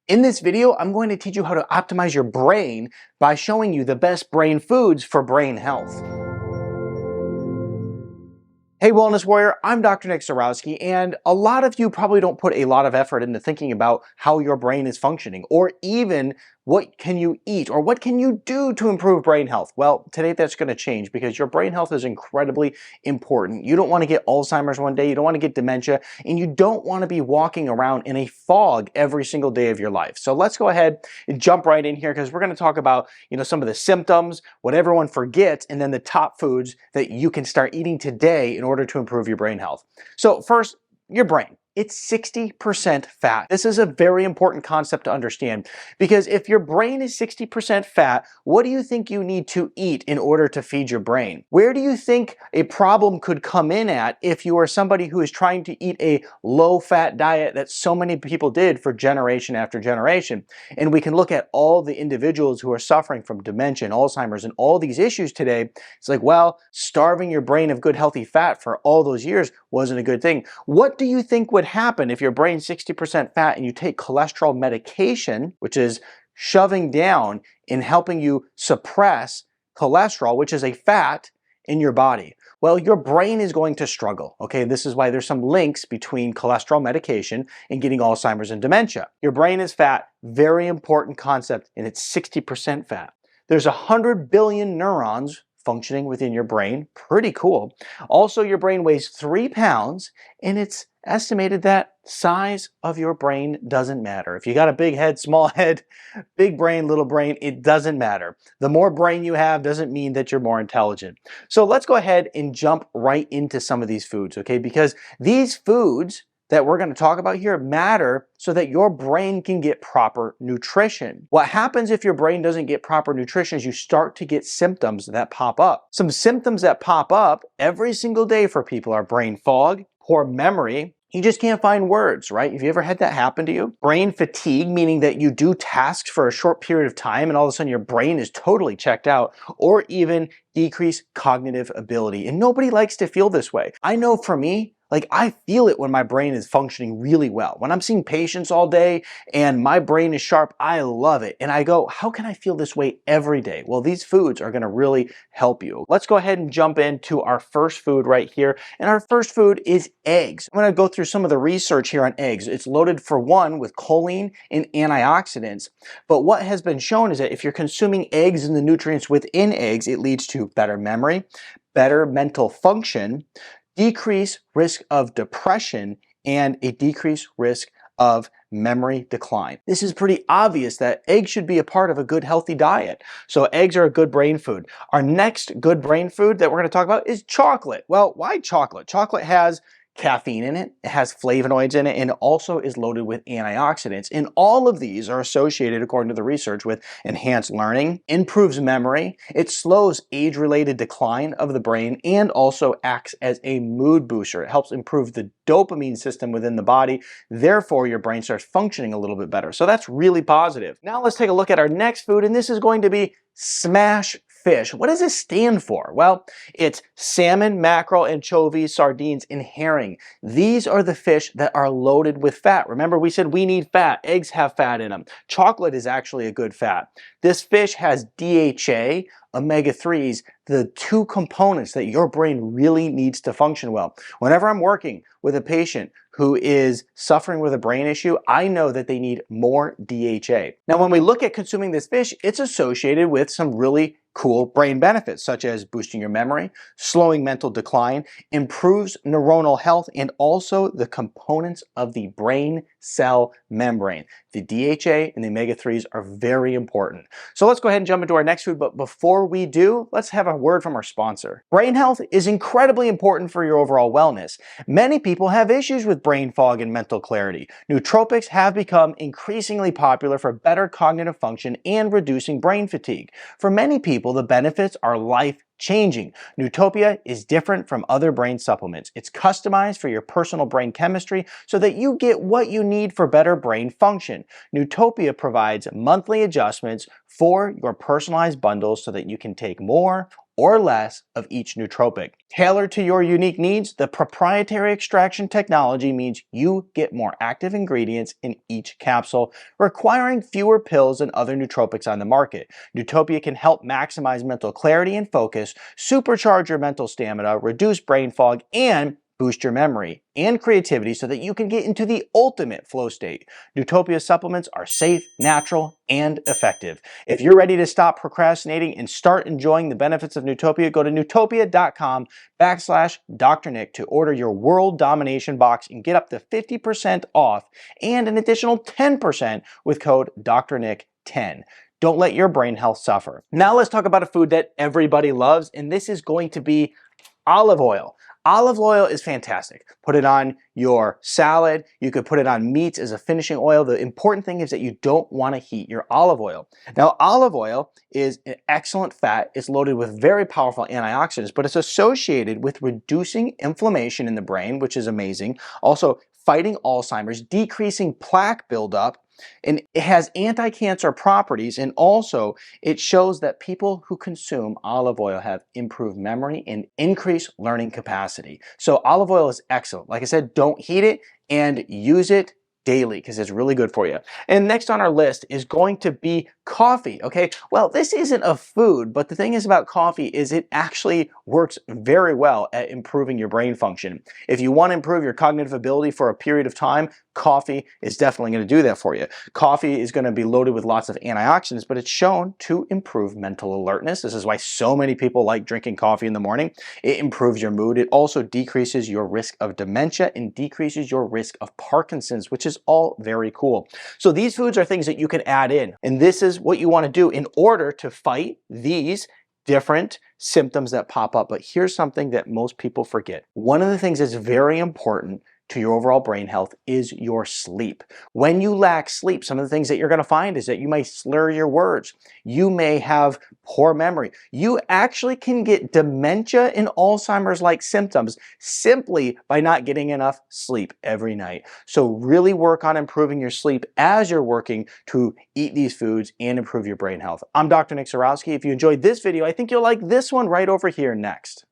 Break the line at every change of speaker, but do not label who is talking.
In this video, I'm going to teach you how to optimize your brain by showing you the best brain foods for brain health. Hey Wellness Warrior, I'm Dr. Nick Zyrowski, and a lot of you probably don't put a lot of effort into thinking about how your brain is functioning, or even what can you eat, or what can you do to improve brain health. Well, today that's going to change because your brain health is incredibly important. You don't want to get Alzheimer's one day, you don't want to get dementia, and you don't want to be walking around in a fog every single day of your life. So let's go ahead and jump right in here because we're going to talk about, some of the symptoms, what everyone forgets, and then the top foods that you can start eating today in order to improve your brain health. So first, your brain. It's 60% fat. This is a very important concept to understand because if your brain is 60% fat, what do you think you need to eat in order to feed your brain? Where do you think a problem could come in at if you are somebody who is trying to eat a low-fat diet that so many people did for generation after generation? And we can look at all the individuals who are suffering from dementia and Alzheimer's and all these issues today. It's like, well, starving your brain of good healthy fat for all those years wasn't a good thing. What do you think would happen if your brain's 60% fat and you take cholesterol medication, which is shoving down and helping you suppress cholesterol, which is a fat in your body? Well, your brain is going to struggle, okay? This is why there's some links between cholesterol medication and getting Alzheimer's and dementia. Your brain is fat, very important concept, and it's 60% fat. There's 100 billion neurons functioning within your brain. Pretty cool. Also, your brain weighs 3 pounds, and it's estimated that size of your brain doesn't matter. If you got a big head, small head, big brain, little brain, it doesn't matter. The more brain you have doesn't mean that you're more intelligent. So let's go ahead and jump right into some of these foods, okay? Because these foods that we're going to talk about here matter so that your brain can get proper nutrition. What happens if your brain doesn't get proper nutrition is you start to get symptoms that pop up. Some symptoms that pop up every single day for people are brain fog, poor memory. You just can't find words, right? Have you ever had that happen to you? Brain fatigue, meaning that you do tasks for a short period of time and all of a sudden your brain is totally checked out, or even decreased cognitive ability. And nobody likes to feel this way. I know for me, I feel it when my brain is functioning really well. When I'm seeing patients all day and my brain is sharp, I love it. And I go, how can I feel this way every day? Well, these foods are gonna really help you. Let's go ahead and jump into our first food right here. And our first food is eggs. I'm gonna go through some of the research here on eggs. It's loaded for one with choline and antioxidants. But what has been shown is that if you're consuming eggs and the nutrients within eggs, it leads to better memory, better mental function, decrease risk of depression, and a decreased risk of memory decline. This is pretty obvious that eggs should be a part of a good healthy diet. So eggs are a good brain food. Our next good brain food that we're going to talk about is chocolate. Well, why chocolate? Chocolate has caffeine in it, it has flavonoids in it, and also is loaded with antioxidants. And all of these are associated, according to the research, with enhanced learning, improves memory, it slows age-related decline of the brain, and also acts as a mood booster. It helps improve the dopamine system within the body. Therefore, your brain starts functioning a little bit better. So that's really positive. Now let's take a look at our next food, and this is going to be smash fish. What does this stand for? Well, it's salmon, mackerel, anchovies, sardines, and herring. These are the fish that are loaded with fat. Remember, we said we need fat. Eggs have fat in them. Chocolate is actually a good fat. This fish has DHA, omega-3s, the two components that your brain really needs to function well. Whenever I'm working with a patient who is suffering with a brain issue, I know that they need more DHA. Now, when we look at consuming this fish, it's associated with some really cool brain benefits, such as boosting your memory, slowing mental decline, improves neuronal health, and also the components of the brain cell membrane. The DHA and the omega-3s are very important. So let's go ahead and jump into our next food, but before we do, let's have a word from our sponsor. Brain health is incredibly important for your overall wellness. Many people have issues with brain fog and mental clarity. Nootropics have become increasingly popular for better cognitive function and reducing brain fatigue. For many people, the benefits are life-changing. Nootopia is different from other brain supplements. It's customized for your personal brain chemistry so that you get what you need for better brain function. Nootopia provides monthly adjustments for your personalized bundles so that you can take more or less of each nootropic. Tailored to your unique needs, the proprietary extraction technology means you get more active ingredients in each capsule, requiring fewer pills than other nootropics on the market. Nootopia can help maximize mental clarity and focus, supercharge your mental stamina, reduce brain fog, and boost your memory and creativity so that you can get into the ultimate flow state. Nootopia supplements are safe, natural, and effective. If you're ready to stop procrastinating and start enjoying the benefits of Nootopia, go to nootopia.com/Dr. Nick to order your World Domination box and get up to 50% off and an additional 10% with code Dr. Nick 10. Don't let your brain health suffer. Now let's talk about a food that everybody loves, and this is going to be olive oil. Olive oil is fantastic. Put it on your salad. You could put it on meats as a finishing oil. The important thing is that you don't want to heat your olive oil. Now, olive oil is an excellent fat. It's loaded with very powerful antioxidants, but it's associated with reducing inflammation in the brain, which is amazing. Also, fighting Alzheimer's, decreasing plaque buildup, and it has anti-cancer properties, and also it shows that people who consume olive oil have improved memory and increased learning capacity. So olive oil is excellent. Like I said, don't heat it and use it daily because it's really good for you. And next on our list is going to be coffee, okay? Well, this isn't a food, but the thing is about coffee is it actually works very well at improving your brain function. If you want to improve your cognitive ability for a period of time, coffee is definitely going to do that for you. Coffee is going to be loaded with lots of antioxidants, but it's shown to improve mental alertness. This is why so many people like drinking coffee in the morning. It improves your mood. It also decreases your risk of dementia and decreases your risk of Parkinson's, which is all very cool. So these foods are things that you can add in, and this is what you want to do in order to fight these different symptoms that pop up. But here's something that most people forget. One of the things that's very important to your overall brain health is your sleep. When you lack sleep, some of the things that you're going to find is that you may slur your words. You may have poor memory. You actually can get dementia and Alzheimer's-like symptoms simply by not getting enough sleep every night. So really work on improving your sleep as you're working to eat these foods and improve your brain health. I'm Dr. Nick Zyrowski. If you enjoyed this video, I think you'll like this one right over here next.